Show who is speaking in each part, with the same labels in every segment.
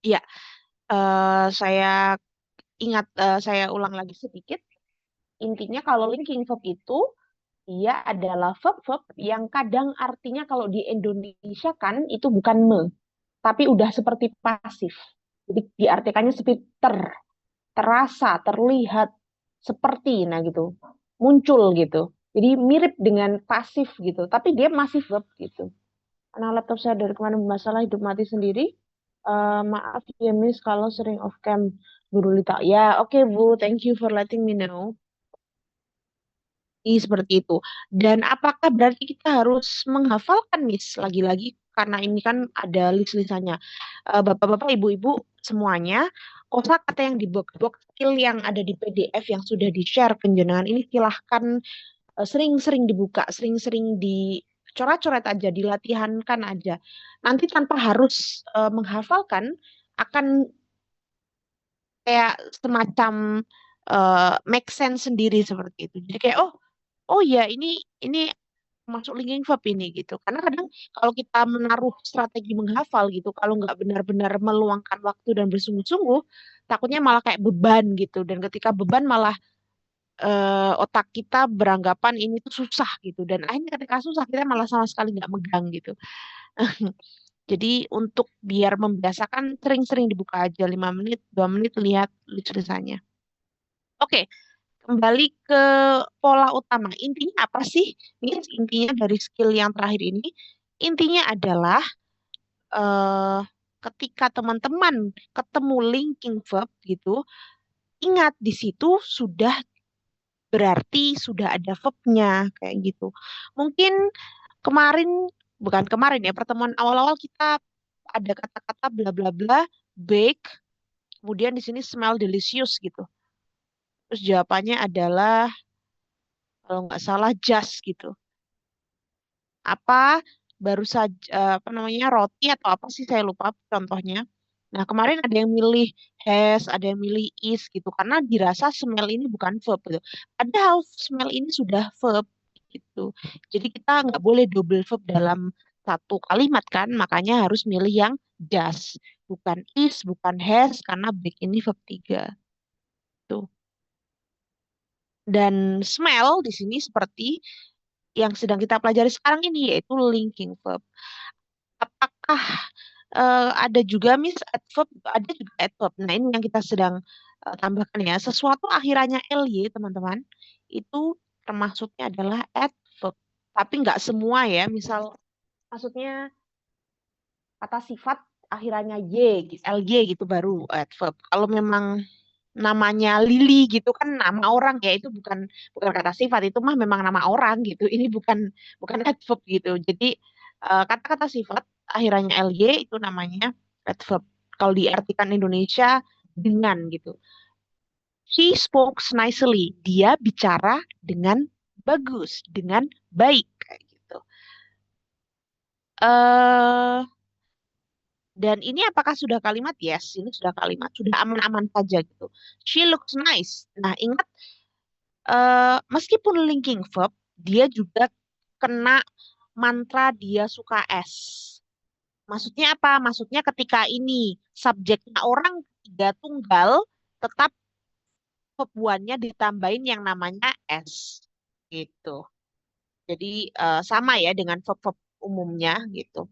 Speaker 1: Ya, saya ingat, saya ulang lagi sedikit. Intinya kalau linking verb itu dia adalah verb-verb yang kadang artinya kalau di Indonesia kan itu bukan me, tapi udah seperti pasif. Jadi diartikannya seperti terasa, terlihat, seperti, nah gitu, muncul gitu. Jadi mirip dengan pasif gitu, tapi dia masih verb gitu. Karena laptop saya dari kemarin bermasalah hidup mati sendiri. Maaf ya Miss kalau sering off cam, Guru Lita. Ya, oke Bu, thank you for letting me know. Seperti itu. Dan apakah berarti kita harus menghafalkan, Miss? Lagi-lagi karena ini kan ada list-listannya. Bapak-bapak, ibu-ibu semuanya, kosakata yang di box skill yang ada di PDF yang sudah di-share ke jenengan ini silahkan sering-sering dibuka, sering-sering dicoret-coret aja, dilatihankan aja. Nanti tanpa harus menghafalkan akan kayak semacam make sense sendiri seperti itu. Jadi kayak oh ya ini masuk linking verb ini gitu. Karena kadang kalau kita menaruh strategi menghafal gitu, kalau nggak benar-benar meluangkan waktu dan bersungguh-sungguh, takutnya malah kayak beban gitu. Dan ketika beban malah otak kita beranggapan ini tuh susah gitu. Dan akhirnya ketika susah kita malah sama sekali nggak megang gitu. Jadi untuk biar membiasakan sering-sering dibuka aja 5 menit, 2 menit lihat tulisannya. Oke, kembali ke pola utama. Intinya apa sih? Intinya dari skill yang terakhir ini, intinya adalah eh, ketika teman-teman ketemu linking verb gitu, ingat di situ sudah berarti sudah ada verbnya kayak gitu. Mungkin kemarin, bukan kemarin ya, pertemuan awal-awal kita ada kata-kata bla bla bla, bake, kemudian di sini smell delicious gitu. Terus jawabannya adalah kalau nggak salah just gitu. Apa baru saja apa namanya roti atau apa sih saya lupa contohnya. Nah, kemarin ada yang milih has, ada yang milih is gitu karena dirasa smell ini bukan verb gitu. Padahal smell ini sudah verb gitu. Jadi kita nggak boleh double verb dalam satu kalimat kan, makanya harus milih yang does, bukan is, bukan has karena back ini verb tiga tuh. Dan smell di sini seperti yang sedang kita pelajari sekarang ini yaitu linking verb. Apakah ada juga Miss adverb, ada juga adverb. Nah, ini yang kita sedang tambahkan ya. Sesuatu akhirannya ly, teman-teman, itu termasuknya adalah adverb. Tapi nggak semua ya. Misal, maksudnya kata sifat akhirannya y, ly gitu baru adverb. Kalau memang namanya Lily gitu kan nama orang ya itu bukan bukan kata sifat itu mah memang nama orang gitu. Ini bukan adverb gitu. Jadi kata-kata sifat akhirannya ly itu namanya adverb. Kalau diartikan Indonesia dengan gitu. She spoke nicely. Dia bicara dengan bagus, dengan baik kayak gitu. Eh dan ini apakah sudah kalimat? Yes, ini sudah kalimat. Sudah aman-aman saja gitu. She looks nice. Nah, ingat meskipun linking verb, dia juga kena mantra dia suka S. Maksudnya apa? Maksudnya ketika ini subjeknya orang ketiga tunggal, tetap verb one-nya ditambahin yang namanya S. Gitu. Jadi sama ya dengan verb-verb umumnya gitu.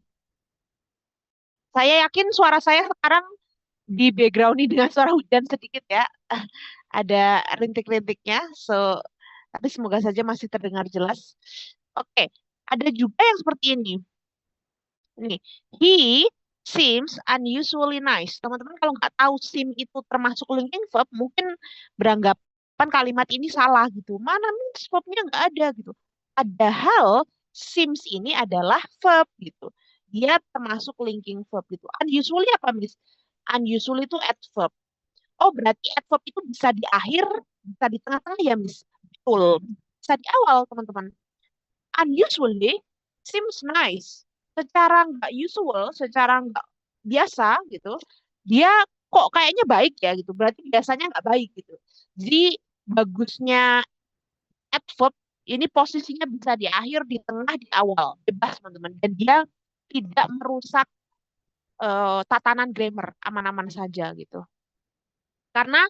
Speaker 1: Saya yakin suara saya sekarang di background ini dengan suara hujan sedikit ya. Ada rintik-rintiknya. Tapi semoga saja masih terdengar jelas. Oke, ada juga yang seperti ini. Nih, he seems unusually nice. Teman-teman kalau nggak tahu seem itu termasuk linking verb, mungkin beranggapan kalimat ini salah gitu. Mana means verbnya nggak ada gitu. Padahal seems ini adalah verb gitu. Dia termasuk linking verb gitu. Unusually apa, Miss? Unusually itu adverb. Oh, berarti adverb itu bisa di akhir, bisa di tengah-tengah ya, Miss? Betul. Bisa di awal, teman-teman. Unusually seems nice. Secara nggak usual, secara nggak biasa gitu, dia kok kayaknya baik ya gitu. Berarti biasanya nggak baik gitu. Jadi bagusnya adverb ini posisinya bisa di akhir, di tengah, di awal. Bebas, teman-teman. Dan dia tidak merusak tatanan grammar aman-aman saja gitu. Karena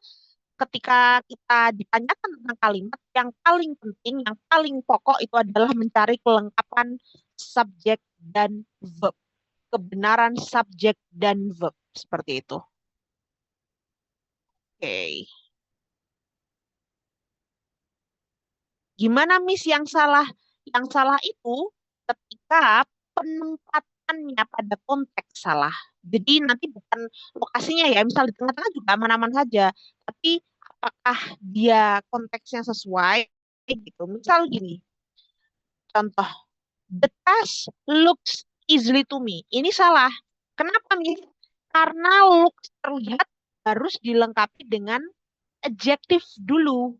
Speaker 1: ketika kita ditanyakan tentang kalimat, yang paling penting, yang paling pokok itu adalah mencari kelengkapan subjek dan verb. Kebenaran subjek dan verb. Seperti itu. Oke. Gimana Miss yang salah? Yang salah itu ketika penempatannya pada konteks salah. Jadi nanti bukan lokasinya ya, misal di tengah-tengah juga aman-aman saja. Tapi apakah dia konteksnya sesuai gitu. Misal gini, contoh, the task looks easily to me. Ini salah. Kenapa Miss? Karena looks terlihat harus dilengkapi dengan adjektif dulu.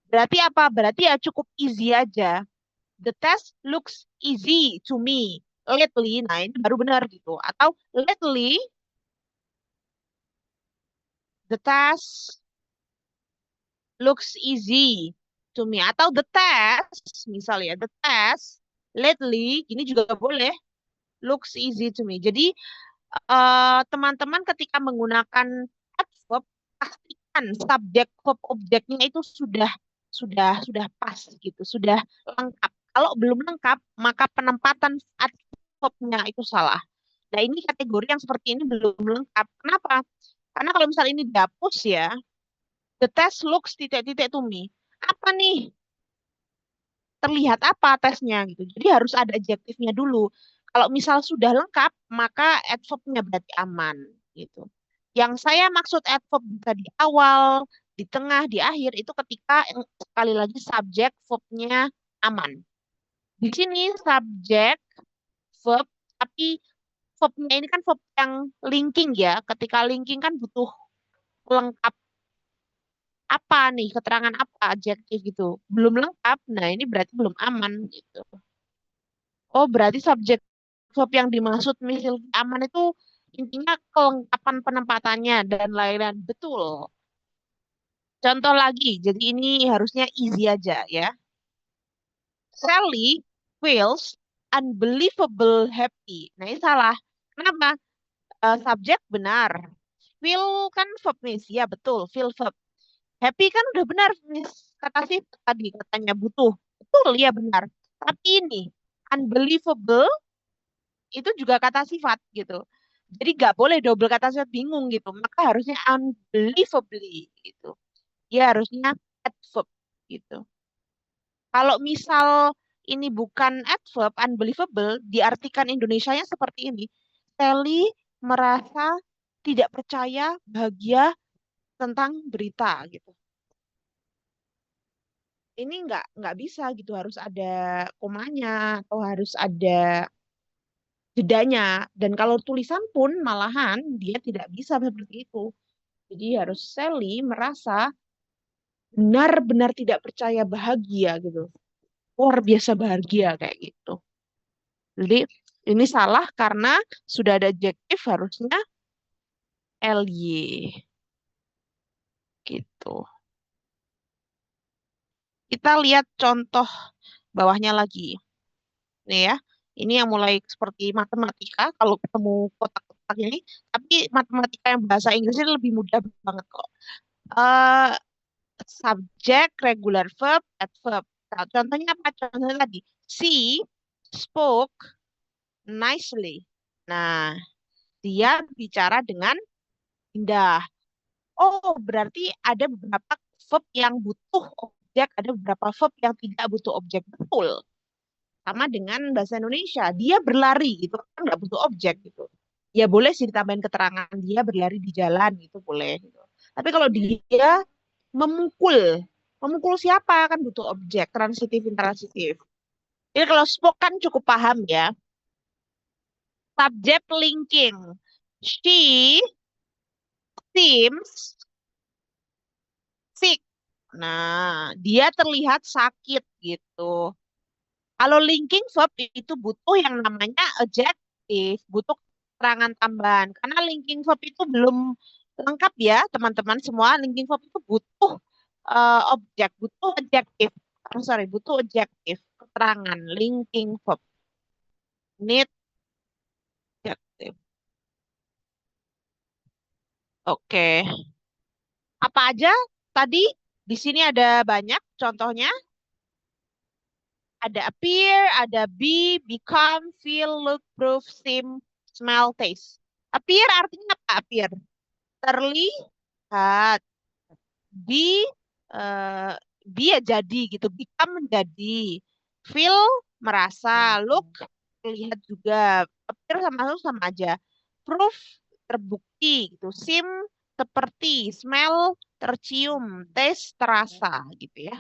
Speaker 1: Berarti apa? Berarti ya cukup easy aja. The test looks easy to me. Lately, nah ini baru benar gitu. Atau lately, the test looks easy to me. Atau the test, misalnya, the test lately, ini juga boleh, looks easy to me. Jadi, teman-teman ketika menggunakan adverb, pastikan subjek verb objeknya itu sudah pas gitu, sudah lengkap. Kalau belum lengkap, maka penempatan adverbnya itu salah. Nah, ini kategori yang seperti ini belum lengkap. Kenapa? Karena kalau misalnya ini dihapus ya, the test looks titik-titik to me. Apa nih? Terlihat apa tesnya gitu. Jadi harus ada adjektifnya dulu. Kalau misal sudah lengkap, maka adverbnya berarti aman gitu. Yang saya maksud adverb bisa di awal, di tengah, di akhir itu ketika sekali lagi subjek verbnya aman. Di sini subjek verb tapi verbnya ini kan verb yang linking ya. Ketika linking kan butuh lengkap apa nih, keterangan apa, adjektif gitu. Belum lengkap, nah ini berarti belum aman gitu. Oh, berarti subjek verb yang dimaksud misil aman itu intinya kelengkapan penempatannya dan lain-lain. Betul. Contoh lagi, jadi ini harusnya easy aja ya. Sally feels unbelievable happy. Nah, ini salah. Kenapa? Subjek benar. Feel kan verb nih, ya betul, feel verb. Happy kan udah benar, Miss. Kata sih tadi katanya butuh. Betul, ya benar. Tapi ini, unbelievable itu juga kata sifat gitu. Jadi nggak boleh double kata sifat bingung gitu. Maka harusnya unbelievably gitu. Ya harusnya adverb gitu. Kalau misal ini bukan adverb, unbelievable, diartikan Indonesianya seperti ini. Sally merasa tidak percaya, bahagia tentang berita gitu. Ini nggak bisa gitu, harus ada komanya atau harus ada jedanya. Dan kalau tulisan pun malahan dia tidak bisa seperti itu. Jadi harus Sally merasa benar-benar tidak percaya bahagia gitu. Luar biasa bahagia kayak gitu. Jadi ini salah karena sudah ada adjektif harusnya ly gitu. Kita lihat contoh bawahnya lagi. Nih ya. Ini yang mulai seperti matematika kalau ketemu kotak-kotak ini, tapi matematika yang bahasa Inggris ini lebih mudah banget kok. Eh subjek, regular verb, adverb. Nah, contohnya apa? Contohnya tadi, she spoke nicely. Nah, dia bicara dengan indah. Oh, berarti ada beberapa verb yang butuh objek, ada beberapa verb yang tidak butuh objek. Betul. Sama dengan bahasa Indonesia. Dia berlari gitu kan nggak butuh objek gitu. Ya boleh sih ditambahin keterangan dia berlari di jalan gitu boleh gitu. Tapi kalau dia memukul, memukul siapa kan butuh objek transitif intransitif. Jadi kalau spoke kan cukup paham ya. Subject linking. She seems sick. Nah, dia terlihat sakit gitu. Kalau linking verb itu butuh yang namanya adjective, butuh keterangan tambahan. Karena linking verb itu belum lengkap ya, teman-teman semua. Linking verb itu butuh objek, butuh adjective. Sorry, butuh adjective, keterangan, linking verb, need adjective. Oke. Apa aja tadi? Di sini ada banyak contohnya. Ada appear, ada be, become, feel, look, prove, seem, smell, taste. Appear artinya apa? Appear. Terlihat. Be, eh, be ya jadi gitu. Become menjadi. Feel, merasa. Look, terlihat juga. Appear sama aja. Proof, terbukti gitu. Seem, seperti. Smell, tercium. Taste, terasa gitu ya.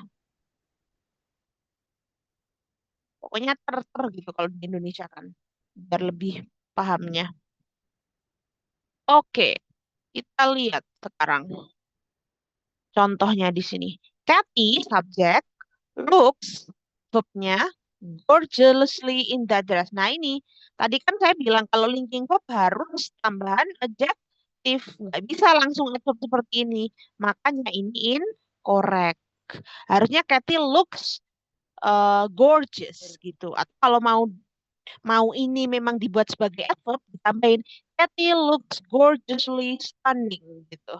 Speaker 1: Pokoknya ter gitu kalau di Indonesia kan. Biar lebih pahamnya. Oke, kita lihat sekarang contohnya di sini. Kathy, subjek, looks, verbnya, gorgeously in that dress. Nah ini, tadi kan saya bilang kalau linking verb harus tambahan adjective. Nggak bisa langsung adverb seperti ini. Makanya ini incorrect. Harusnya Kathy looks gorgeous gitu. Atau kalau mau ini memang dibuat sebagai adverb, ditambahin Kathy looks gorgeously stunning gitu.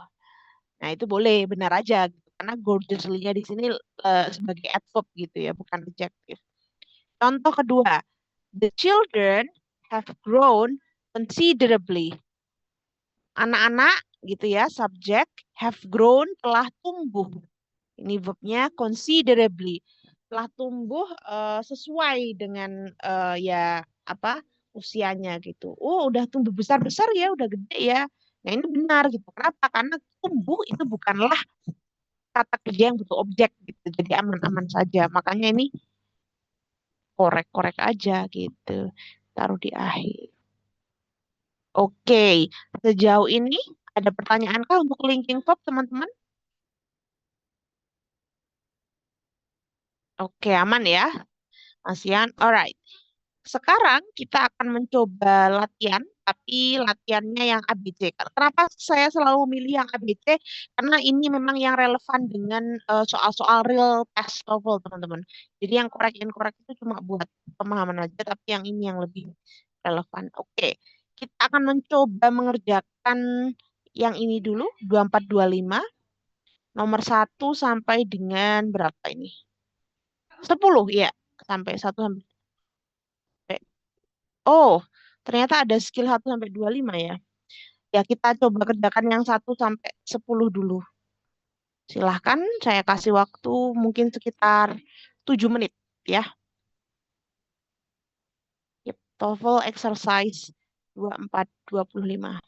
Speaker 1: Nah, itu boleh, benar aja gitu. Karena gorgeously-nya di sini sebagai adverb gitu ya, bukan adjective. Contoh kedua, the children have grown considerably. Anak-anak gitu ya, subjek have grown telah tumbuh. Ini verbnya considerably. Telah tumbuh sesuai dengan ya apa usianya gitu. Oh, udah tumbuh besar-besar ya, udah gede ya. Nah, ini benar gitu. Kenapa? Karena tumbuh itu bukanlah kata kerja yang butuh objek gitu. Jadi aman-aman saja. Makanya ini korek-korek aja gitu. Taruh di akhir. Oke, sejauh ini ada pertanyaankah untuk linking verb, teman-teman? Oke, aman ya, Mas Yan. Alright. Sekarang kita akan mencoba latihan, tapi latihannya yang ABC. Kenapa saya selalu milih yang ABC? Karena ini memang yang relevan dengan soal-soal real test TOEFL, teman-teman. Jadi yang korek inkorek itu cuma buat pemahaman aja, tapi yang ini yang lebih relevan. Oke, kita akan mencoba mengerjakan yang ini dulu, 2425, nomor 1 sampai dengan berapa ini? 10, ya. Sampai 1 sampai. Oh, ternyata ada skill 1 sampai 25 ya. Ya, kita coba kerjakan yang 1 sampai 10 dulu. Silahkan, saya kasih waktu mungkin sekitar 7 menit ya. Yep, TOEFL exercise 2425.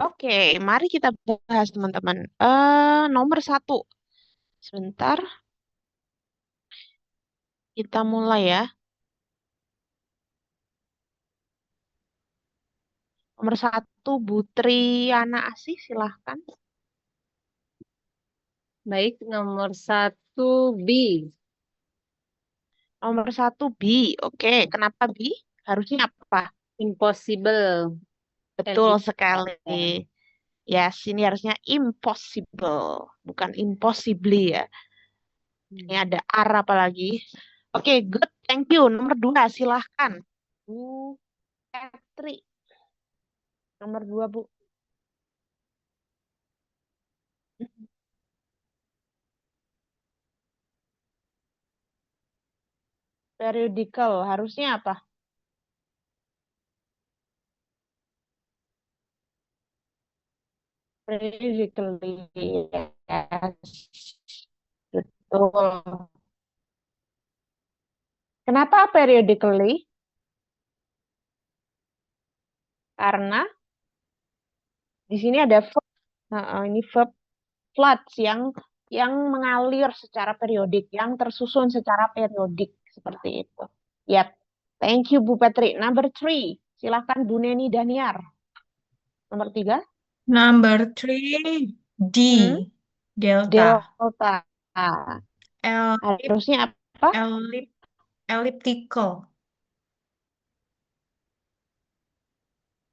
Speaker 1: Oke, mari kita bahas teman-teman. Nomor 1. Sebentar, kita mulai ya. Nomor 1, Bu Triana Asih, silahkan.
Speaker 2: Baik, nomor 1 B.
Speaker 1: Nomor 1, B. Oke, kenapa B? Harusnya apa?
Speaker 2: Impossible.
Speaker 1: Betul sekali. Yes, ini harusnya impossible, bukan impossibly ya. Ini ada R apa lagi? Oke, good. Thank you. Nomor 2, silahkan. Bu Petri. Nomor 2, Bu. Periodical. Harusnya apa? Periodically. Yes. Betul. Kenapa periodically? Karena di sini ada verb. Ini verb floods yang mengalir secara periodik, yang tersusun secara periodik seperti itu. Yap. Thank you Bu Petri. Number 3. Silahkan Bu Neni Daniar. Nomor 3.
Speaker 3: Number 3,
Speaker 1: Hmm?
Speaker 3: D. Delta.
Speaker 1: Delta.
Speaker 3: Ellip,
Speaker 1: Harusnya apa?
Speaker 3: elliptical.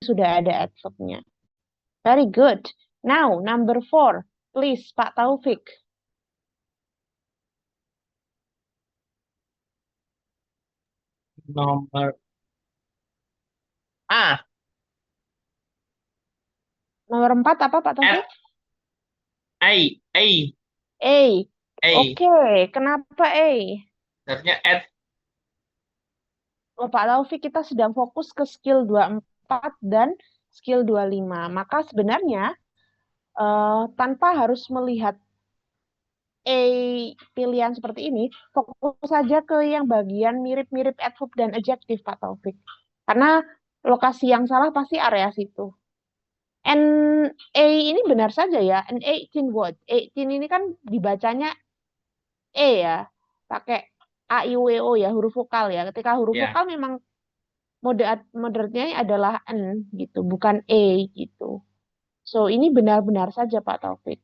Speaker 1: Sudah ada adverbnya. Very good. Now, number 4. Please, Pak Taufik.
Speaker 4: Nomor A.
Speaker 1: Nomor 4 apa Pak Taufik?
Speaker 4: A.
Speaker 1: A.
Speaker 4: A.
Speaker 1: Oke, kenapa A?
Speaker 4: Harusnya at.
Speaker 1: Oh, Pak Taufik, kita sedang fokus ke skill 24 dan skill 25. Maka sebenarnya tanpa harus melihat pilihan seperti ini, fokus saja ke yang bagian mirip-mirip adverb dan adjective, Pak Taufik. Karena lokasi yang salah pasti area situ. And A ini benar saja ya, an 18 word. 18 ini kan dibacanya E ya, pakai A, I, W, O ya, huruf vokal ya. Ketika huruf
Speaker 4: Ya.
Speaker 1: vokal memang moderatnya adalah N gitu, bukan E gitu. So, ini benar-benar saja Pak Taufik.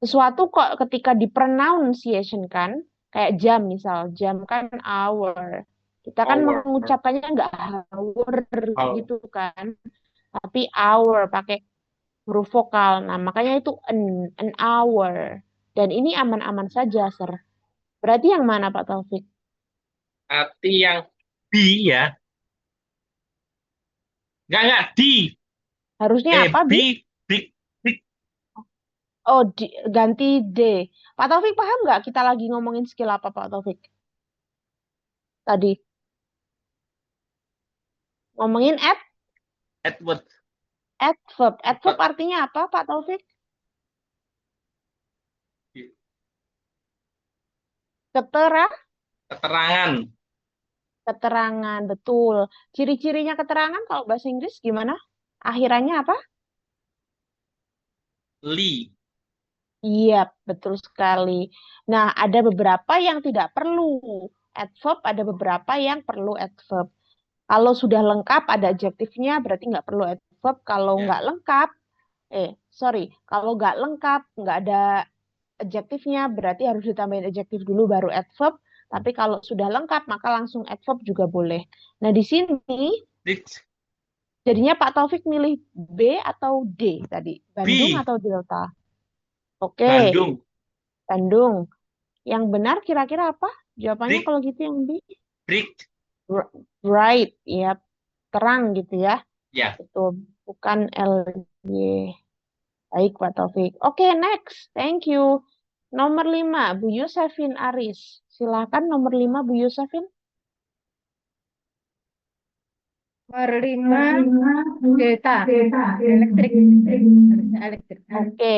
Speaker 1: Sesuatu kok ketika di pronunciation kan, kayak jam misal, jam kan hour. Kita kan
Speaker 4: Hour.
Speaker 1: mengucapkannya nggak hour
Speaker 4: Hour.
Speaker 1: gitu kan, tapi hour pakai huruf vokal. Nah, makanya itu an hour. Dan ini aman-aman saja, Sir. Berarti yang mana Pak Taufik?
Speaker 4: Berarti yang B ya. Enggak, D.
Speaker 1: Harusnya apa,
Speaker 4: B.
Speaker 1: Bi?
Speaker 4: Big.
Speaker 1: Oh, ganti D. Pak Taufik paham nggak kita lagi ngomongin skill apa, Pak Taufik? Tadi ngomongin
Speaker 4: Edward.
Speaker 1: adverb. Adverb artinya apa, Pak Taufik?
Speaker 4: Keterangan.
Speaker 1: Keterangan, betul. Ciri-cirinya keterangan kalau bahasa Inggris gimana? Akhirannya apa?
Speaker 4: Lee.
Speaker 1: Iya, betul sekali. Nah, ada beberapa yang tidak perlu adverb, ada beberapa yang perlu adverb. Kalau sudah lengkap ada adjektifnya, berarti nggak perlu adverb. Kalau
Speaker 4: Ya.
Speaker 1: nggak lengkap, kalau nggak lengkap, nggak ada adjektifnya, berarti harus ditambahin adjektif dulu baru adverb. Tapi kalau sudah lengkap, maka langsung adverb juga boleh. Nah, di sini
Speaker 4: Rich.
Speaker 1: jadinya Pak Taufik milih B atau D tadi? Bandung
Speaker 4: B.
Speaker 1: atau Delta? Oke,
Speaker 4: Bandung.
Speaker 1: Bandung. Yang benar kira-kira apa? Jawabannya
Speaker 4: Brick.
Speaker 1: kalau gitu yang B?
Speaker 4: Brick.
Speaker 1: Bright, ya. Terang gitu ya.
Speaker 4: Ya.
Speaker 1: Betul, bukan LY. Baik, Pak Taufik. Oke, next. Thank you. Nomor 5, Bu Yusefin Aris. Silakan nomor 5, Bu Yusefin.
Speaker 2: Nomor 5, Delta. Elektrik. Elektrik.
Speaker 1: Oke,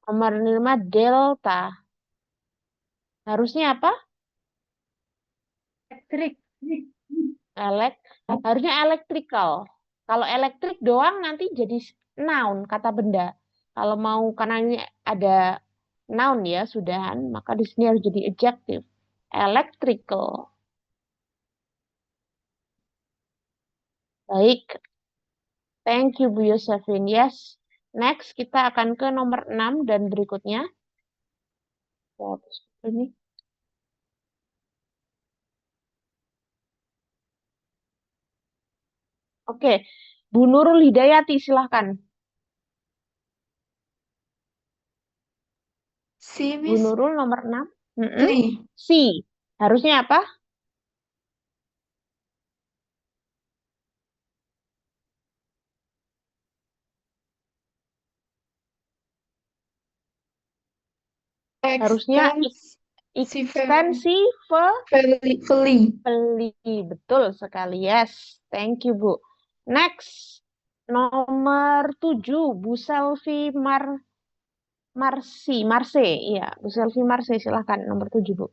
Speaker 1: nomor 5, Delta. Harusnya apa?
Speaker 2: Elektrik.
Speaker 1: Harusnya electrical. Kalau elektrik doang nanti jadi noun, kata benda. Kalau mau, karena ini ada noun ya, sudahan, maka di sini harus jadi adjective. Electrical. Baik. Thank you, Bu Yosefin. Yes. Next, kita akan ke nomor 6 dan berikutnya. Ini. Oke. Bu Nurul Hidayati, silahkan.
Speaker 3: Si,
Speaker 1: Bu
Speaker 3: Miss.
Speaker 1: Nurul nomor 6.
Speaker 3: Si.
Speaker 1: Si. Harusnya apa? Harusnya ekstensi
Speaker 3: Feli.
Speaker 1: betul sekali. Yes, thank you Bu. Next, nomor 7, Bu Selvi Marse. Iya, Bu Selvi Marse, silahkan nomor 7 Bu.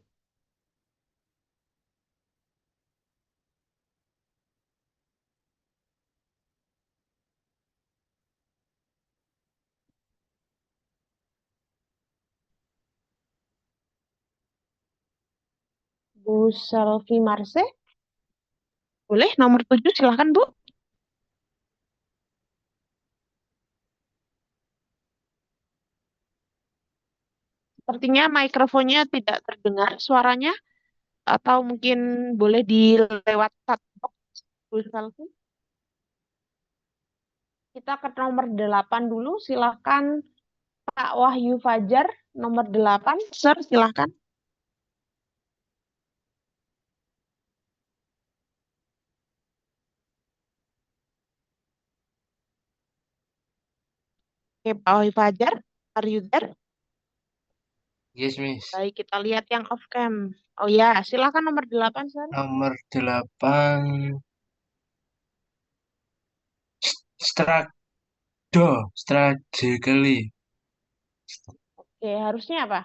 Speaker 1: Bu Selvi Marse. Boleh nomor 7, silahkan Bu. Sepertinya mikrofonnya tidak terdengar suaranya, atau mungkin boleh dilewat chat box, Bu Selvi. Kita ke nomor 8 dulu, silahkan Pak Wahyu Fajar, nomor 8, Sir, silahkan. Oke, Pak Wahyu Fajar, are you there?
Speaker 5: Yes, Miss.
Speaker 1: Baik, kita lihat yang off cam. Oh ya, silahkan nomor 8, Sir.
Speaker 5: Nomor 8. Strategically.
Speaker 1: Oke, harusnya apa?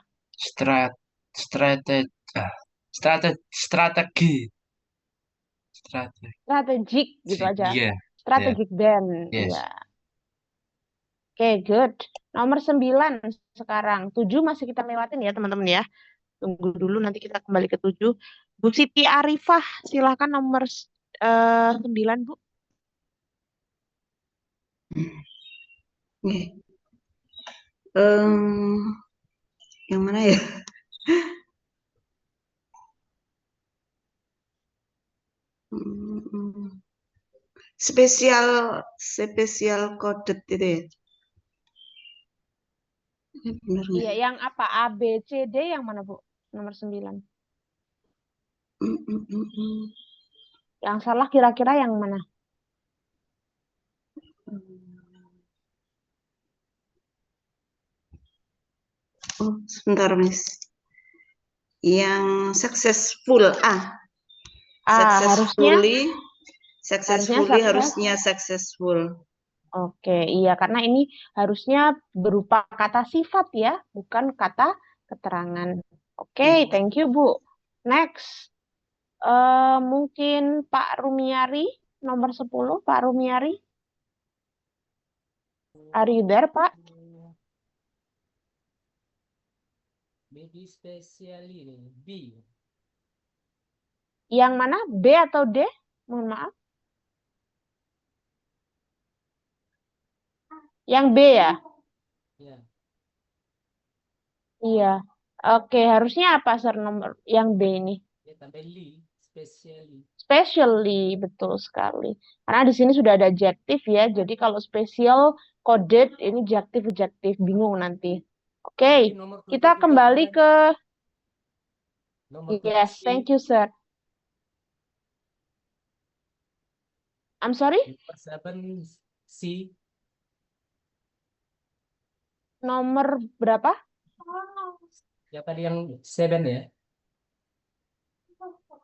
Speaker 5: Strategi.
Speaker 1: Strategic, gitu aja.
Speaker 5: Iya.
Speaker 1: Strategic band.
Speaker 5: Yes.
Speaker 1: Iya. Oke, good. Nomor 9 sekarang. 7 masih kita lewatin ya, teman-teman ya. Tunggu dulu, nanti kita kembali ke 7. Bu Siti Arifah, silakan nomor 9, Bu.
Speaker 6: Oke. Yang mana ya? Spesial coded itu ya? Benar nggak?
Speaker 1: Iya, yang apa? A, B, C, D yang mana, Bu? Nomor 9. Yang salah kira-kira yang mana?
Speaker 6: Oh, sebentar, Miss. Yang successful.
Speaker 1: Harusnya
Speaker 6: Successfully
Speaker 1: sukses.
Speaker 6: harusnya successful.
Speaker 1: Oke, iya, karena ini harusnya berupa kata sifat ya, bukan kata keterangan. Oke, thank you, Bu. Next, mungkin Pak Rumiari, nomor 10, Pak Rumiari. Are you there, Pak?
Speaker 7: Maybe specially B.
Speaker 1: Yang mana? B atau D? Mohon maaf. Yang B ya?
Speaker 7: Ya.
Speaker 1: Iya. Oke, harusnya apa, Sir, nomor yang B ini?
Speaker 7: Ya tambah li, specially.
Speaker 1: Specially, betul sekali. Karena di sini sudah ada adjektif ya. Jadi kalau special, coded, ini adjektif, bingung nanti. Oke,
Speaker 7: Nomor
Speaker 1: kita
Speaker 7: 7 juga
Speaker 1: kembali
Speaker 7: ada.
Speaker 1: ke...
Speaker 7: Nomor 7
Speaker 1: Yes,
Speaker 7: C.
Speaker 1: thank you, Sir. I'm sorry?
Speaker 7: Nomor 7 C.
Speaker 1: Nomor berapa?
Speaker 7: Ya tadi yang 7 ya.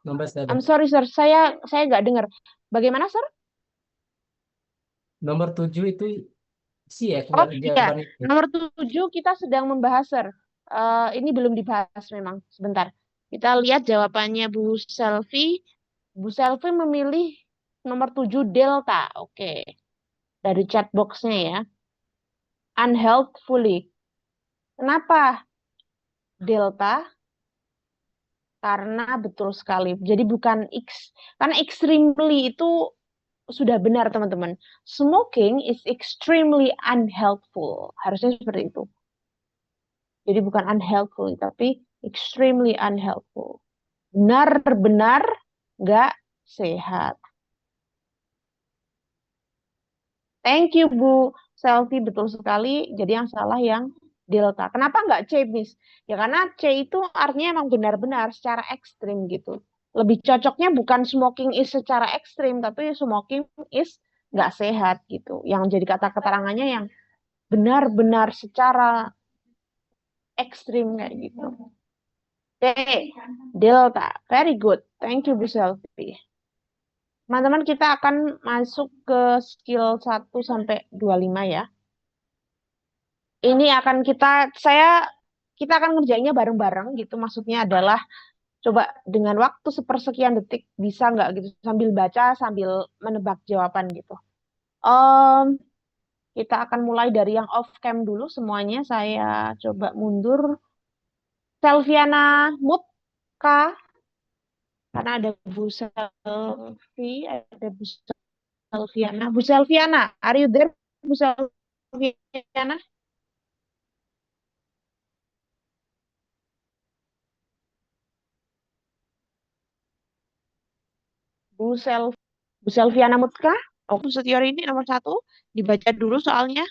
Speaker 7: Nomor 7.
Speaker 1: I'm sorry, Sir. Saya nggak dengar. Bagaimana, Sir?
Speaker 7: Nomor 7 itu C ya
Speaker 1: Oh,
Speaker 7: keluar
Speaker 1: iya.
Speaker 7: jawaban itu.
Speaker 1: Nomor 7 kita sedang membahas, Sir. Ini belum dibahas memang. Sebentar. Kita lihat jawabannya Bu Selvi. Bu Selvi memilih nomor 7 delta. Oke. Dari chat box-nya ya. unhealthfully. Kenapa delta? Karena betul sekali. Jadi bukan karena extremely itu sudah benar teman-teman. Smoking is extremely unhealthful. Harusnya seperti itu. Jadi bukan unhealthful, tapi extremely unhelpful. Benar-benar nggak sehat. Thank you Bu Selfie, betul sekali. Jadi yang salah yang delta. Kenapa nggak C, Miss? Ya karena C itu artinya emang benar-benar secara ekstrim gitu. Lebih cocoknya bukan smoking is secara ekstrim, tapi smoking is nggak sehat gitu. Yang jadi kata keterangannya yang benar-benar secara ekstrim kayak gitu. Oke, delta. Very good. Thank you Bu Selfie. Teman-teman kita akan masuk ke skill 1 sampai 25 ya. Ini akan kita akan ngerjainnya bareng-bareng gitu. Maksudnya adalah coba dengan waktu sepersekian detik bisa nggak gitu sambil baca sambil menebak jawaban gitu. Kita akan mulai dari yang off cam dulu semuanya. Saya coba mundur. Selviana Mutka karena ada Bu Selvi, ada Bu Selviana. Bu Selviana, are you there? Bu Selviana? Bu Selviana Mutka. Oh, Bu Setiori ini nomor 1. Dibaca dulu soalnya.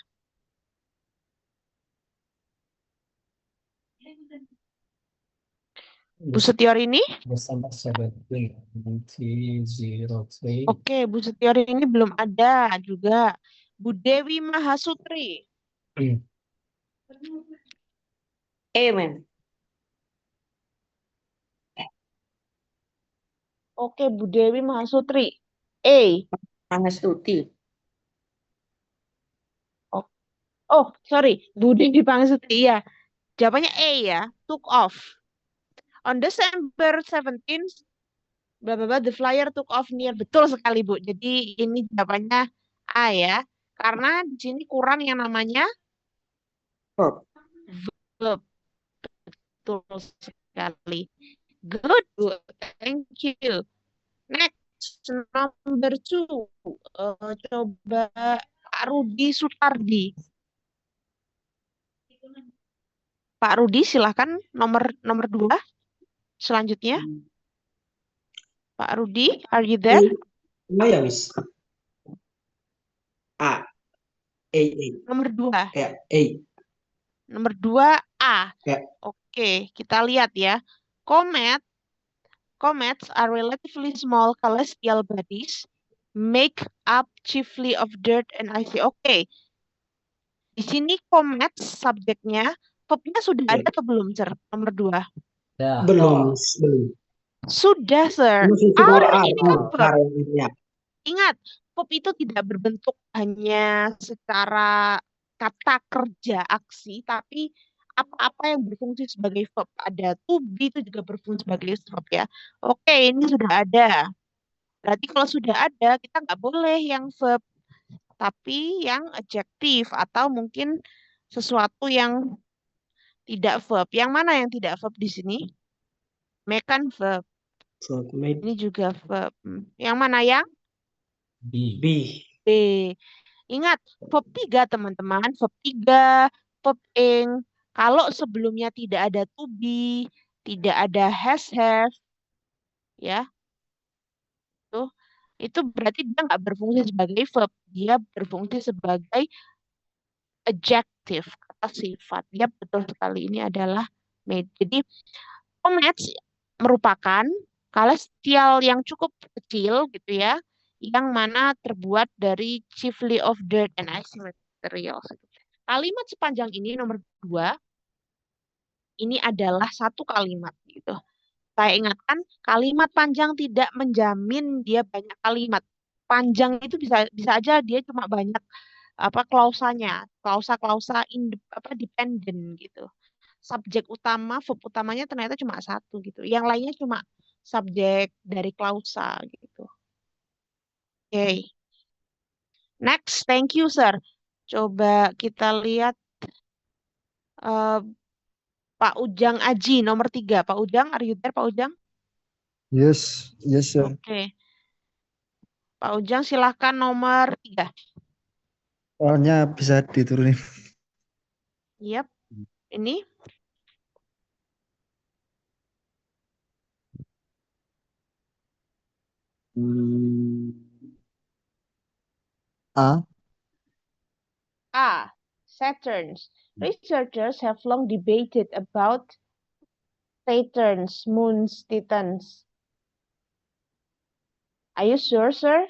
Speaker 1: Bu Setiori ini.
Speaker 7: Bersama 17.03.
Speaker 1: Oke, Bu Setiori ini belum ada juga. Bu Dewi Mahasutri.
Speaker 6: Amen.
Speaker 1: Oke, Bu Dewi Mahasutri. A.
Speaker 6: Pangestuti.
Speaker 1: Oh, sorry. Bu Dewi Pangestuti. Iya. Jawabannya A ya. Took off. On December 17th, blah, blah, blah, the flyer took off near. Betul sekali, Bu. Jadi ini jawabannya A ya. Karena di sini kurang yang namanya
Speaker 6: Verb.
Speaker 1: verb. Betul sekali. Good, Bu. Thank you. Next, number 2. Coba Pak Rudi Sutardi. Pak Rudi, silahkan nomor 2. Selanjutnya. Pak Rudi, are you there?
Speaker 8: Ya, Miss. A.
Speaker 1: Nomor 2.
Speaker 8: Ya, A.
Speaker 1: Nomor 2, A.
Speaker 8: Ya.
Speaker 1: Oke, kita lihat ya. Comets are relatively small celestial bodies make up chiefly of dirt and ice. Oke. Di sini comets subjeknya, verbnya sudah ada atau belum, Sir? Nomor 2.
Speaker 7: Ya.
Speaker 8: Belum.
Speaker 1: Sudah, Sir. Are ini kan verb. Ingat, verb itu tidak berbentuk hanya secara kata kerja aksi, tapi apa-apa yang berfungsi sebagai verb. Ada to be itu juga berfungsi sebagai verb ya. Oke, ini sudah ada. Berarti kalau sudah ada, kita nggak boleh yang verb, tapi yang adjektif atau mungkin sesuatu yang tidak verb. Yang mana yang tidak verb di sini? Make kan verb. Ini juga verb. Yang mana yang?
Speaker 7: B.
Speaker 1: B. Ingat, verb 3 teman-teman. Verb 3, verb ing. Kalau sebelumnya tidak ada to be, tidak ada has have, ya, itu berarti dia nggak berfungsi sebagai verb. Dia berfungsi sebagai adjective, kata sifat. Ya, betul sekali. Ini adalah made. Jadi, comets merupakan celestial yang cukup kecil, gitu ya, yang mana terbuat dari chiefly of dirt and ice materials. Kalimat sepanjang ini nomor 2 ini adalah satu kalimat gitu. Saya ingatkan kalimat panjang tidak menjamin dia banyak kalimat. Panjang itu bisa aja dia cuma banyak klausanya, klausa dependent gitu. Subjek utama, verb utamanya ternyata cuma satu gitu. Yang lainnya cuma subjek dari klausa gitu. Oke. Next, thank you, Sir. Coba kita lihat eh, Pak Ujang Aji nomor 3. Pak Ujang, are you there, Pak Ujang?
Speaker 8: Yes, yes, sir.
Speaker 1: Oke. Pak Ujang silahkan nomor 3.
Speaker 8: Soalnya bisa diturunin.
Speaker 1: Yap. Ini
Speaker 8: Hmm, A.
Speaker 1: A. Saturns. Researchers have long debated about Saturn's moons, Titans. Are you sure, sir?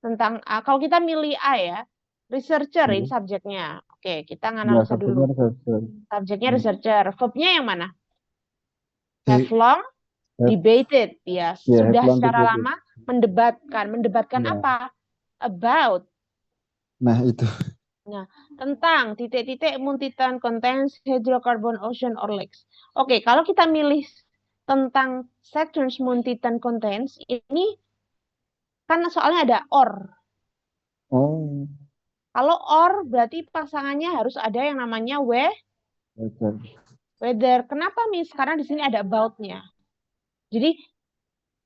Speaker 1: Tentang A. Kalau kita milih A ya, researcher ini
Speaker 8: Iya.
Speaker 1: subjeknya. Oke, kita
Speaker 8: Ya,
Speaker 1: analisa
Speaker 8: subjeknya
Speaker 1: dulu.
Speaker 8: researcher.
Speaker 1: Subjeknya researcher. Verbnya yang mana?
Speaker 8: Di,
Speaker 1: Have long
Speaker 8: have,
Speaker 1: debated. Ya,
Speaker 8: ya, have
Speaker 1: sudah
Speaker 8: long
Speaker 1: secara
Speaker 8: debated.
Speaker 1: lama mendebatkan. Mendebatkan
Speaker 8: Ya.
Speaker 1: apa? About.
Speaker 8: Nah, itu.
Speaker 1: Nah, tentang titik-titik moon titan contains hydrocarbon ocean or lakes. Oke, kalau kita milih tentang Saturn's moon titan contains, ini kan soalnya ada or.
Speaker 8: Oh,
Speaker 1: Kalau or berarti pasangannya harus ada yang namanya
Speaker 8: weather.
Speaker 1: weather. Kenapa, Miss? Karena di sini ada about-nya. Jadi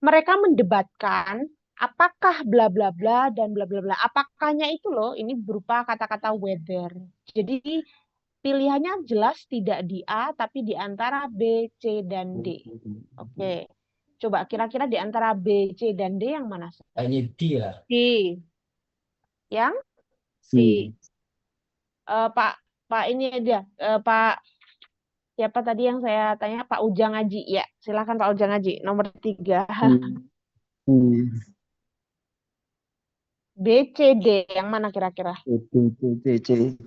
Speaker 1: mereka mendebatkan apakah bla bla bla dan bla bla bla. Apakahnya itu loh, ini berupa kata-kata weather. Jadi pilihannya jelas tidak di A, tapi di antara B, C, dan D. Oke. Coba kira-kira di antara B, C, dan D yang mana?
Speaker 7: Kayaknya D ya.
Speaker 2: C.
Speaker 1: Yang
Speaker 2: C.
Speaker 1: Pak ini dia, Pak siapa tadi yang saya tanya? Pak Ujang Aji. Ya, silakan Pak Ujang Aji. Nomor 3. B, C, D. Yang mana kira-kira?
Speaker 8: C.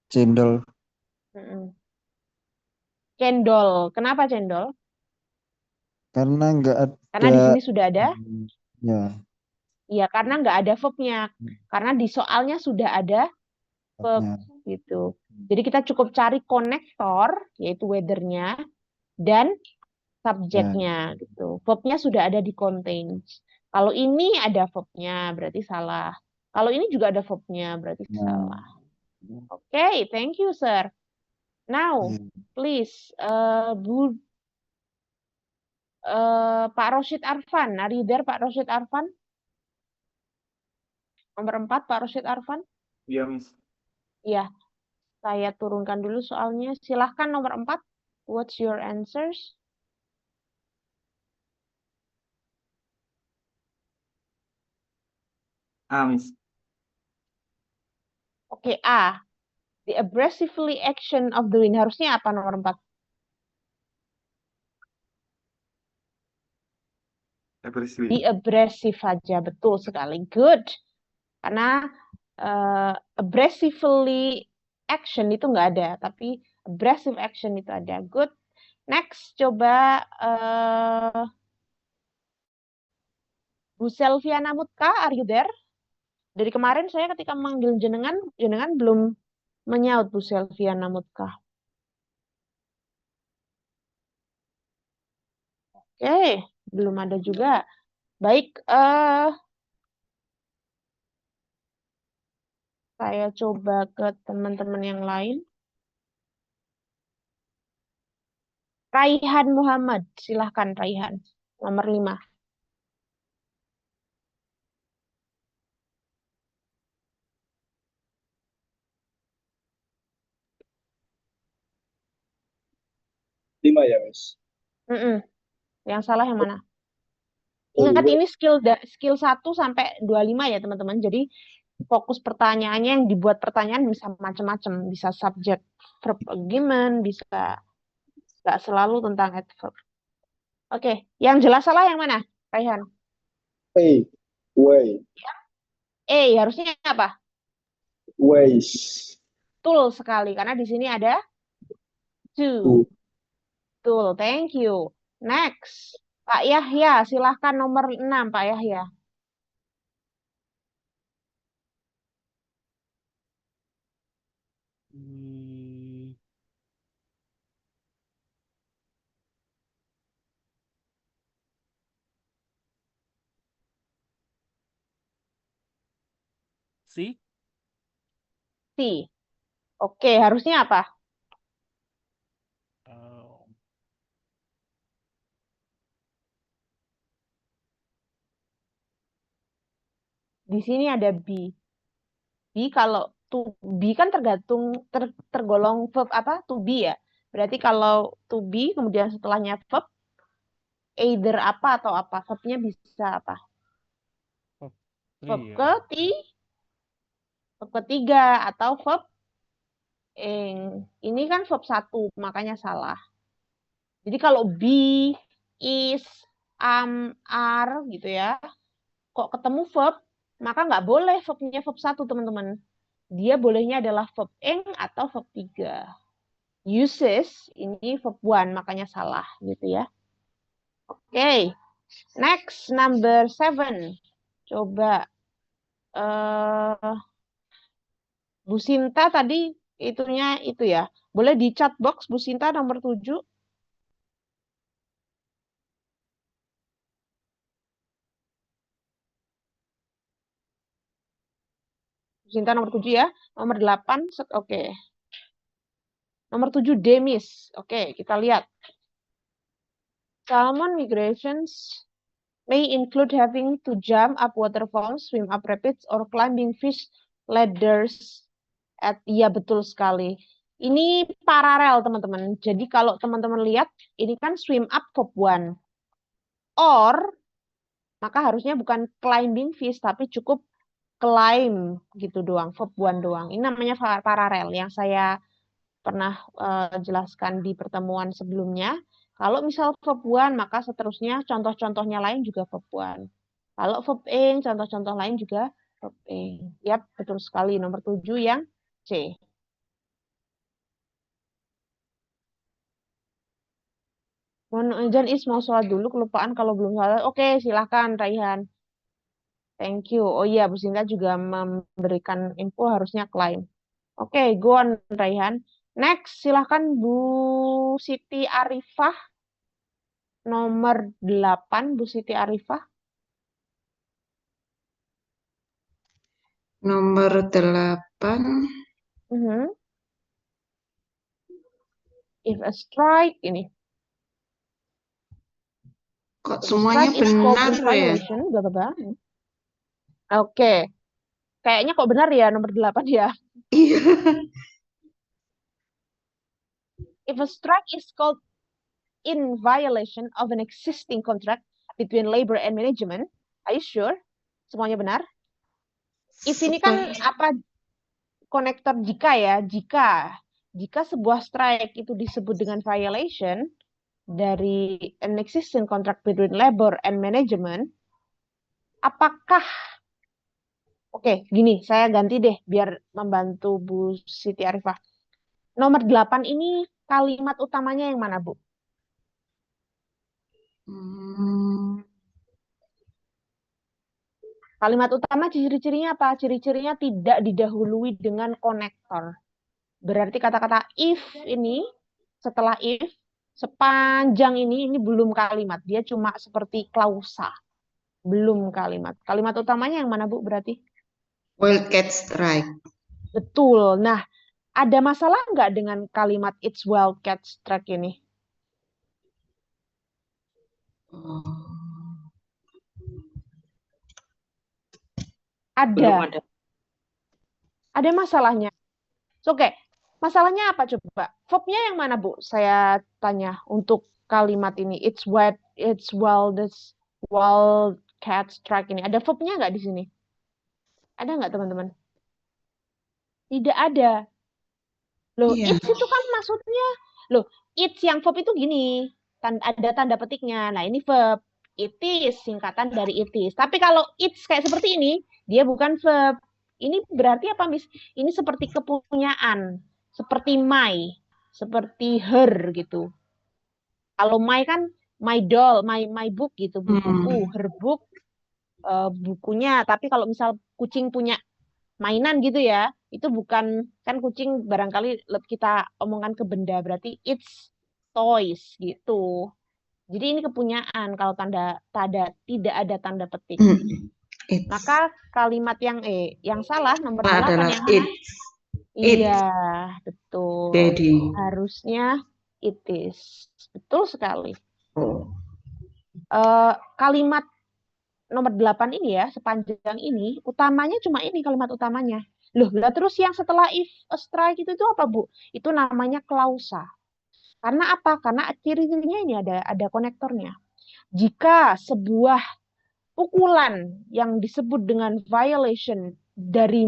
Speaker 8: Cendol.
Speaker 1: Cendol. Kenapa cendol?
Speaker 8: Karena nggak
Speaker 1: Karena di
Speaker 8: ada.
Speaker 1: sini sudah ada.
Speaker 8: Ya.
Speaker 1: Iya, karena nggak ada verbnya. Karena di soalnya sudah ada verb
Speaker 8: verbnya.
Speaker 1: gitu. Jadi kita cukup cari konektor, yaitu weather-nya, dan subjeknya gitu. Verbnya sudah ada di contains. Kalau ini ada verbnya, berarti salah. Kalau ini juga ada verbnya, berarti salah. Oke, thank you, sir. Now, please, Pak Roshid Arfan. Are you there, Pak Roshid Arfan? Nomor 4, Pak Roshid Arfan.
Speaker 5: Iya, Miss.
Speaker 1: Iya, saya turunkan dulu soalnya. Silahkan nomor 4. What's your answers?
Speaker 5: A, Miss.
Speaker 1: Oke, A. The abrasively action of the wind. Harusnya apa nomor 4?
Speaker 5: Aggressive.
Speaker 1: Be abrasive aja. Betul sekali. Good. Karena abrasively action itu nggak ada. Tapi abrasive action itu ada. Good. Next, coba Bu Selviana Mutka, are you there? Dari kemarin saya ketika manggil jenengan, jenengan belum menyaut Bu Selviana Mutka. Oke, belum ada juga. Baik, saya coba ke teman-teman yang lain. Raihan Muhammad, silahkan Raihan. Nomor 5.
Speaker 9: Lima ya, Miss.
Speaker 1: Yang salah yang mana? Ingat ini skill 1 sampai 25 ya teman-teman. Jadi fokus pertanyaannya yang dibuat pertanyaan bisa macam-macam. Bisa subjek, verb agreement, bisa nggak selalu tentang adverb. Oke, yang jelas salah yang mana, Raihan?
Speaker 9: Way.
Speaker 1: Harusnya apa?
Speaker 9: Ways.
Speaker 1: Betul sekali, karena di sini ada to. Betul, thank you. Next, Pak Yahya, silahkan nomor 6, Pak Yahya.
Speaker 10: C.
Speaker 1: C. Oke, harusnya apa? Di sini ada B. B kalau to be kan tergolong verb apa? To be ya. Berarti kalau to be kemudian setelahnya verb either apa atau apa? Verbnya bisa apa? Verb verb ketiga atau verb ing. Ini kan verb 1, makanya salah. Jadi kalau be, is, are gitu ya. Kok ketemu verb, maka nggak boleh verbnya verb 1, teman-teman. Dia bolehnya adalah verb ing atau verb 3. Uses, ini verb 1, makanya salah gitu ya. Oke, next, number 7. Coba. Bu Sinta tadi itunya itu ya. Boleh di chat box Bu Sinta nomor 7. Bu Sinta nomor 7 ya. Nomor 8, oke. Nomor 7 Demis. Oke, kita lihat. Salmon migrations may include having to jump up waterfalls, swim up rapids, or climbing fish ladders. Iya, betul sekali. Ini paralel, teman-teman. Jadi kalau teman-teman lihat, ini kan swim up verb 1. Or, maka harusnya bukan climbing fish, tapi cukup climb gitu doang, verb 1 doang. Ini namanya paralel yang saya pernah jelaskan di pertemuan sebelumnya. Kalau misal verb 1, maka seterusnya contoh-contohnya lain juga verb 1. Kalau verb ing, contoh-contoh lain juga verb ing. Yap, betul sekali. Nomor 7 yang C. Mohon izin mau sholat dulu, kelupaan kalau belum sholat. Oke, silahkan Raihan. Thank you. Oh iya, Bu Sinta juga memberikan info harusnya klaim. Oke, go on Raihan. Next, silahkan Bu Siti Arifah. Nomor 8, Bu Siti Arifah.
Speaker 6: Nomor 8.
Speaker 1: If a strike, ini.
Speaker 6: Kok semuanya benar ya?
Speaker 1: Oke. Kayaknya kok benar ya nomor 8 ya.
Speaker 6: Iya.
Speaker 1: If a strike is called in violation of an existing contract between labor and management, are you sure? Semuanya benar? If ini kan apa konektor jika ya, jika sebuah strike itu disebut dengan violation dari an existing contract between labor and management, apakah Oke, gini, saya ganti deh biar membantu Bu Siti Arifah. Nomor 8 ini kalimat utamanya yang mana, Bu? Kalimat utama ciri-cirinya apa? Ciri-cirinya tidak didahului dengan konektor. Berarti kata-kata if ini, setelah if, sepanjang ini belum kalimat. Dia cuma seperti klausa. Belum kalimat. Kalimat utamanya yang mana, Bu, berarti?
Speaker 6: Wildcat strike.
Speaker 1: Betul. Nah, ada masalah nggak dengan kalimat it's wildcat strike ini? Ada. Ada masalahnya. Oke. Masalahnya apa coba? Verbnya yang mana, Bu? Saya tanya untuk kalimat ini. It's wildcat strike ini. Ada verbnya nggak di sini? Ada nggak, teman-teman? Tidak ada. Loh,
Speaker 6: Iya.
Speaker 1: it's itu kan maksudnya, it's yang verb itu gini, ada tanda petiknya. Nah, ini verb. It is, singkatan dari it is. Tapi kalau it's kayak seperti ini, dia bukan verb. Ini berarti apa, Miss? Ini seperti kepunyaan. Seperti my. Seperti her, gitu. Kalau my kan, my doll, my book, gitu. Buku, her book, bukunya. Tapi kalau misal kucing punya mainan gitu ya, itu bukan, kan kucing barangkali kita omongkan ke benda, berarti it's toys gitu. Jadi ini kepunyaan kalau tidak ada tanda petik.
Speaker 6: It's
Speaker 1: Maka kalimat yang salah nomor 8
Speaker 6: adalah
Speaker 1: yang mana?
Speaker 6: it. It.
Speaker 1: Iya, betul.
Speaker 6: Daddy.
Speaker 1: Harusnya it is. Betul sekali.
Speaker 6: Oh.
Speaker 1: Kalimat nomor 8 ini ya, sepanjang ini, utamanya cuma ini kalimat utamanya. Loh, lah terus yang setelah if a strike itu apa, Bu? Itu namanya klausa. Karena apa? Karena ciri-cirinya ini ada konektornya. Jika sebuah pukulan yang disebut dengan violation dari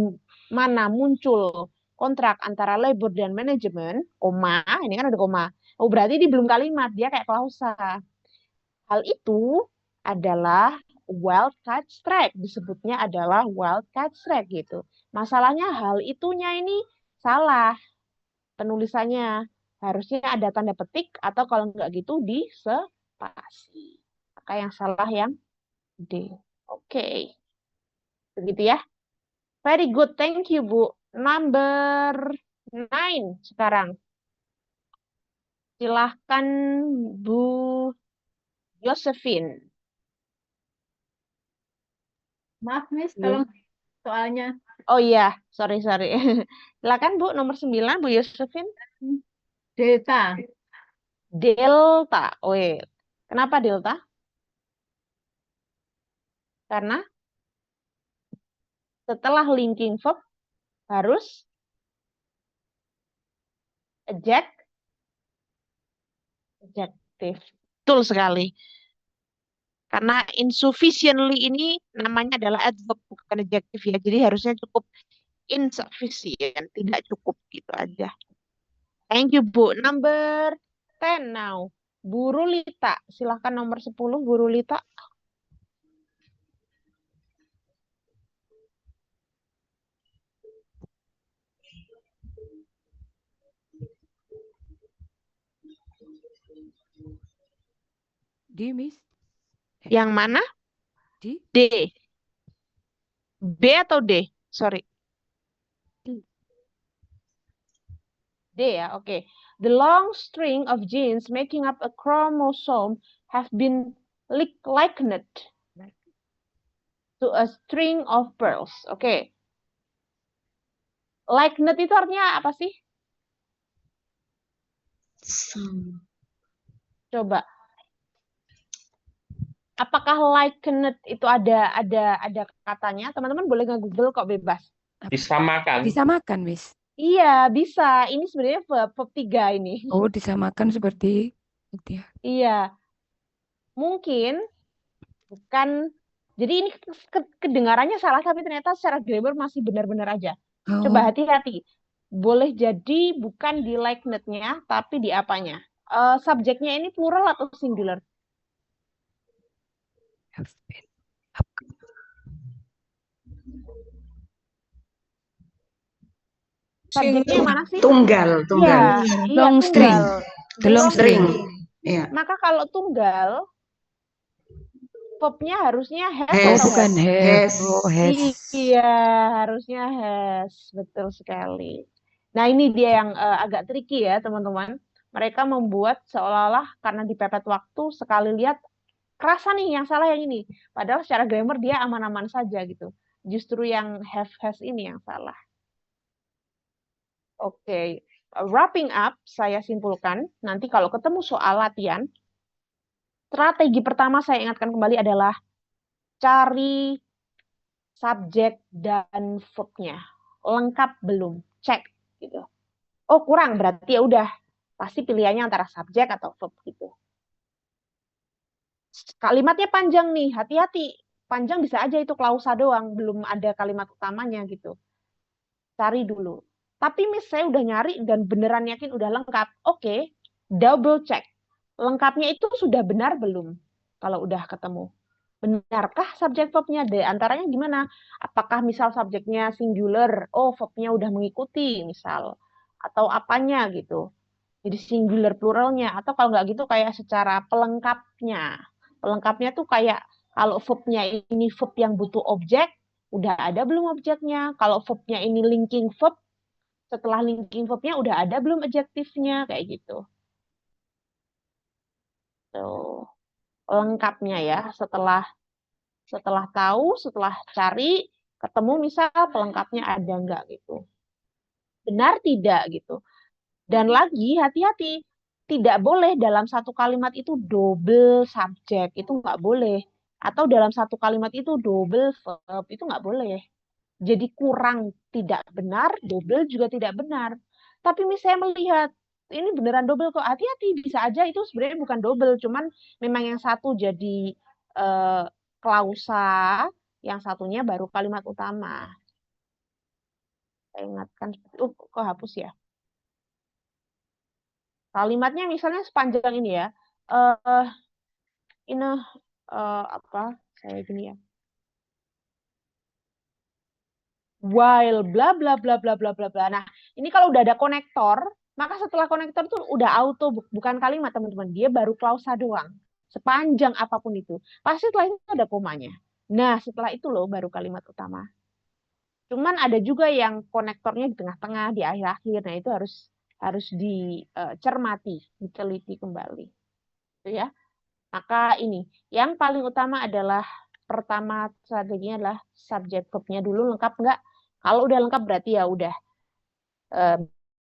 Speaker 1: mana muncul kontrak antara labor dan manajemen, koma, ini kan ada koma. Oh, berarti di belum kalimat, dia kayak klausa. Hal itu adalah wildcat strike, disebutnya adalah wildcat strike gitu. Masalahnya hal itunya ini salah penulisannya. Harusnya ada tanda petik atau kalau enggak gitu di spasi. Maka yang salah yang D. Oke. Begitu ya. Very good. Thank you, Bu. Number 9 sekarang. Silahkan Bu Josephine.
Speaker 2: Maaf, Miss,
Speaker 1: Iya.
Speaker 2: tolong soalnya.
Speaker 1: Oh iya, sorry. Silakan Bu, nomor 9, Bu Josephine.
Speaker 2: Delta.
Speaker 1: Delta. Wait. Kenapa delta? Karena setelah linking verb harus adjective. Betul sekali. Karena insufficiently ini namanya adalah adverb bukan adjective ya. Jadi harusnya cukup insufficient, tidak cukup gitu aja. Thank you, Bu. Number 10 now. Bu Rulita, silahkan nomor 10, Bu Rulita.
Speaker 10: D, Miss.
Speaker 1: Yang mana?
Speaker 10: D.
Speaker 1: D. B atau D? Sorry. D ya, oke. The long string of genes making up a chromosome have been likened to a string of pearls. Oke. Likened itu artinya apa sih? Coba. Apakah likened itu ada katanya? Teman-teman boleh nge-Google kok bebas.
Speaker 4: Disamakan.
Speaker 10: Disamakan, Miss.
Speaker 1: Iya, bisa. Ini sebenarnya verb 3 ini.
Speaker 10: Oh, disamakan seperti itu ya.
Speaker 1: Iya. Mungkin bukan. Jadi ini kedengarannya salah, tapi ternyata secara grammar masih benar-benar aja.
Speaker 10: Oh,
Speaker 1: Coba hati-hati. Boleh jadi bukan di likened-nya, tapi di apanya. Subjeknya ini plural atau singular?
Speaker 10: have been.
Speaker 1: Subjeknya yang mana sih?
Speaker 6: Tunggal.
Speaker 1: Iya,
Speaker 10: Long string.
Speaker 1: tunggal.
Speaker 10: The long string.
Speaker 6: Iya.
Speaker 1: Maka kalau tunggal, verb-nya harusnya has
Speaker 6: Has.
Speaker 10: Oh,
Speaker 1: atau
Speaker 10: bukan
Speaker 1: has?
Speaker 10: have. Oh, has.
Speaker 1: Iya, harusnya has. Betul sekali. Nah, ini dia yang agak tricky ya, teman-teman. Mereka membuat seolah-olah karena dipepet waktu, sekali lihat, kerasa nih yang salah yang ini. Padahal secara grammar dia aman-aman saja gitu. Justru yang have, has ini yang salah. Oke, wrapping up, saya simpulkan, nanti kalau ketemu soal latihan, strategi pertama saya ingatkan kembali adalah cari subjek dan verb-nya. Lengkap belum? Cek gitu. Oh, kurang, berarti ya udah. Pasti pilihannya antara subjek atau verb gitu. Kalimatnya panjang nih, hati-hati. Panjang bisa aja itu klausa doang, belum ada kalimat utamanya gitu. Cari dulu. Tapi Miss, saya udah nyari dan beneran yakin udah lengkap. Oke, double check. Lengkapnya itu sudah benar belum? Kalau udah ketemu. Benarkah subjek verb-nya? Antaranya gimana? Apakah misal subjeknya singular? Oh, verb-nya udah mengikuti misal. Atau apanya gitu. Jadi singular pluralnya. Atau kalau nggak gitu kayak secara pelengkapnya. Pelengkapnya tuh kayak kalau verb-nya ini verb yang butuh objek, udah ada belum objeknya? Kalau verb-nya ini linking verb, setelah linking verb-nya udah ada belum adjektifnya? Kayak gitu. Tuh. Lengkapnya ya setelah Setelah tahu, setelah cari, ketemu misal pelengkapnya ada nggak gitu. Benar tidak gitu. Dan lagi hati-hati, tidak boleh dalam satu kalimat itu double subjek, itu nggak boleh. Atau dalam satu kalimat itu double verb, itu nggak boleh. Jadi kurang tidak benar, double juga tidak benar. Tapi misalnya melihat, ini beneran double kok, hati-hati, bisa aja itu sebenarnya bukan double, cuman memang yang satu jadi klausa, yang satunya baru kalimat utama. Saya ingatkan, kok hapus ya? Kalimatnya misalnya sepanjang ini ya, ini apa? Saya gini ya. While bla bla bla bla bla bla bla. Nah, ini kalau udah ada konektor, maka setelah konektor itu udah auto, bukan kalimat teman-teman, dia baru klausa doang. Sepanjang apapun itu. Pasti setelah itu ada komanya. Nah, setelah itu loh baru kalimat utama. Cuman ada juga yang konektornya di tengah-tengah, di akhir-akhir. Nah, itu harus dicermati, diteliti kembali. Itu ya. Maka ini, yang paling utama adalah pertama strateginya adalah subjek verbnya dulu lengkap enggak? Kalau udah lengkap berarti ya udah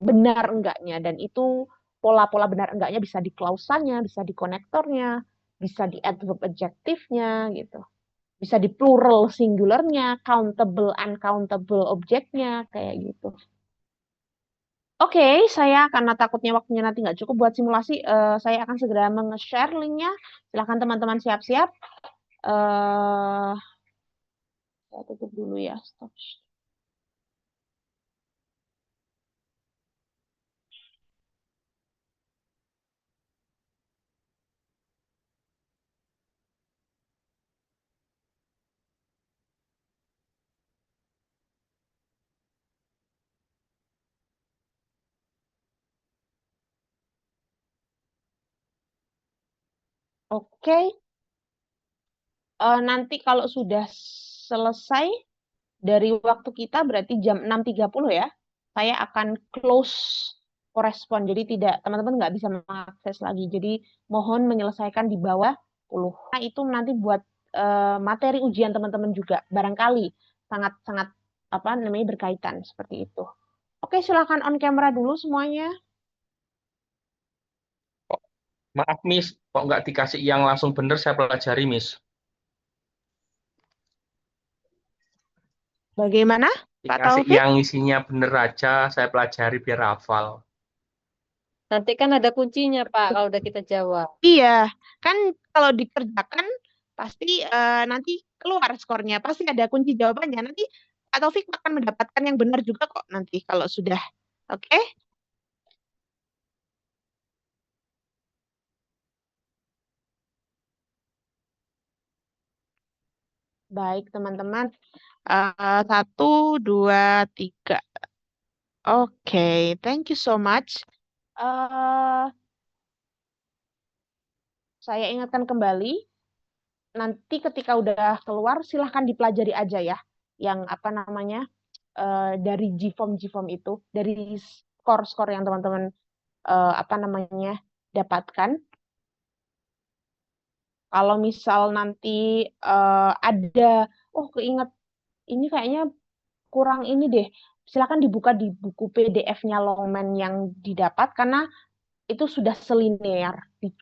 Speaker 1: benar enggaknya, dan itu pola-pola benar enggaknya bisa di klausanya, bisa di konektornya, bisa di adverb adjektifnya gitu. Bisa di plural singularnya, countable uncountable objeknya kayak gitu. Oke, saya karena takutnya waktunya nanti nggak cukup buat simulasi, saya akan segera nge-share linknya. Silahkan teman-teman siap-siap. Saya tutup dulu ya. Stop. Oke. Nanti kalau sudah selesai dari waktu kita berarti jam 6.30 ya. Saya akan close korespon. Jadi tidak, teman-teman nggak bisa mengakses lagi. Jadi mohon menyelesaikan di bawah 10. Nah, itu nanti buat materi ujian teman-teman juga. Barangkali sangat-sangat apa namanya berkaitan seperti itu. Oke, silakan on camera dulu semuanya.
Speaker 4: Maaf, Miss. Kok nggak dikasih yang langsung bener saya pelajari, Miss?
Speaker 1: Bagaimana, Pak
Speaker 4: Dikasih
Speaker 1: Taufik?
Speaker 4: yang isinya bener aja, saya pelajari biar hafal.
Speaker 10: Nanti kan ada kuncinya, Pak, kalau udah kita jawab.
Speaker 1: Iya, kan kalau dikerjakan pasti nanti keluar skornya, pasti ada kunci jawabannya. Nanti Pak Taufik akan mendapatkan yang benar juga kok nanti kalau sudah. Oke? Baik, teman-teman. 1, 2, 3. Oke, thank you so much. Saya ingatkan kembali, nanti ketika udah keluar silahkan dipelajari aja ya, yang apa namanya dari GFOM itu, dari skor-skor yang teman-teman apa namanya dapatkan. Kalau misal nanti ada, keinget ini kayaknya kurang ini deh, silakan dibuka di buku PDF-nya Longman yang didapat karena itu sudah selinear di